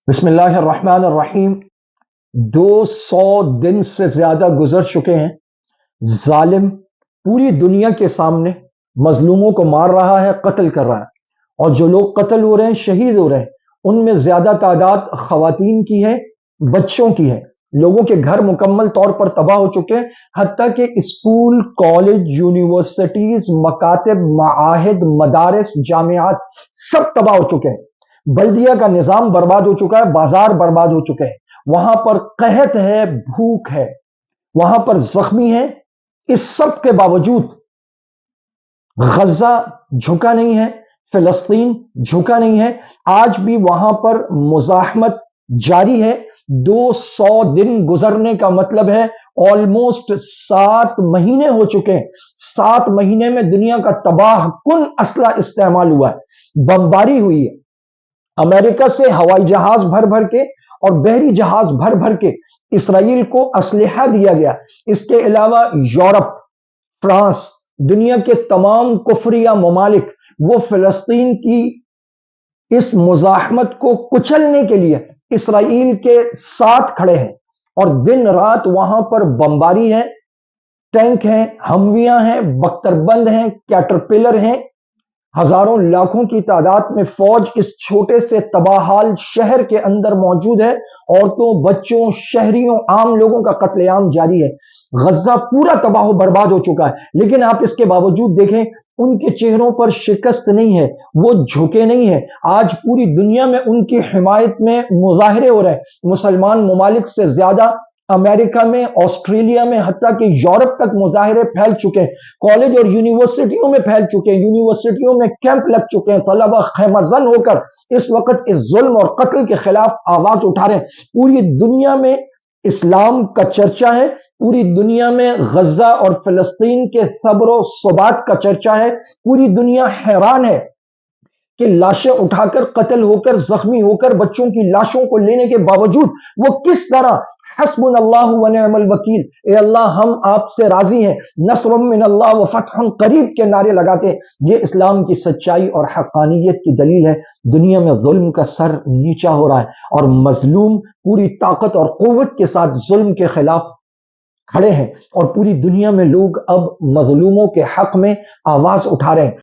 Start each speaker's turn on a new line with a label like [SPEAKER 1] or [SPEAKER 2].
[SPEAKER 1] बिस्मिल्लाहिर्रहमानिर्रहीम। 200 दिन से ज्यादा गुजर चुके हैं। जालिम पूरी दुनिया के सामने मजलूमों को मार रहा है, कत्ल कर रहा है, और जो लोग कत्ल हो रहे हैं, शहीद हो रहे हैं, उनमें ज्यादा तादाद खवातीन की है, बच्चों की है। लोगों के घर मुकम्मल तौर पर तबाह हो चुके हैं। हत्ता कि स्कूल, कॉलेज, यूनिवर्सिटीज, मकातिब, माहिद, मदारिस, जामियात सब तबाह हो चुके हैं। बल्दिया का निजाम बर्बाद हो चुका है, बाजार बर्बाद हो चुके हैं। वहां पर कहत है, भूख है, वहां पर जख्मी है। इस सब के बावजूद गजा झुका नहीं है, फिलिस्तीन झुका नहीं है। आज भी वहां पर मुजाहमत जारी है। 200 दिन गुजरने का मतलब है ऑलमोस्ट 7 महीने हो चुके हैं। 7 महीने में दुनिया का तबाह कुन असला इस्तेमाल हुआ है, बमबारी हुई है। अमेरिका से हवाई जहाज भर भर के और बहरी जहाज भर भर के इसराइल को असलहा दिया गया। इसके अलावा यूरोप, फ्रांस, दुनिया के तमाम कुफरिया ममालिक वो फिलिस्तीन की इस मुजाहमत को कुचलने के लिए इसराइल के साथ खड़े हैं, और दिन रात वहां पर बमबारी है, टैंक हैं, हमवियां हैं, बख्तरबंद हैं, कैटरपिलर हैं। हजारों लाखों की तादाद में फौज इस छोटे से तबाहाल शहर के अंदर मौजूद है। औरतों, बच्चों, शहरियों, आम लोगों का कत्लेआम जारी है। गजा पूरा तबाह बर्बाद हो चुका है, लेकिन आप इसके बावजूद देखें, उनके चेहरों पर शिकस्त नहीं है, वो झुके नहीं है। आज पूरी दुनिया में उनकी हिमायत में मुजाहरे हो रहे हैं। मुसलमान ममालिक से ज्यादा अमेरिका में, ऑस्ट्रेलिया में, हत्ता कि यूरोप तक मुजाहरे फैल चुके हैं। कॉलेज और यूनिवर्सिटियों में फैल चुके हैं। यूनिवर्सिटियों में कैंप लग चुके हैं। तलबा खैमजन होकर इस वक्त इस जुल्म और कत्ल के खिलाफ आवाज उठा रहे हैं। पूरी दुनिया में इस्लाम का चर्चा है। पूरी दुनिया में गजा और फिलिस्तीन के सब्र और सुबात का चर्चा है। पूरी दुनिया हैरान है कि लाशें उठाकर, कत्ल होकर, जख्मी होकर, बच्चों की लाशों को लेने के बावजूद वो किस तरह हस्बुनल्लाहु व निअमल वकील, ए अल्लाह हम आपसे राजी हैं, नस्रुम मिनल्लाह व फतहुन करीब के नारे लगाते हैं। ये इस्लाम की सच्चाई और हक्कानियत की दलील है। दुनिया में जुल्म का सर नीचा हो रहा है, और मजलूम पूरी ताकत और कुव्वत के साथ जुल्म के खिलाफ खड़े हैं, और पूरी दुनिया में लोग अब मजलूमों के हक में आवाज उठा रहे हैं।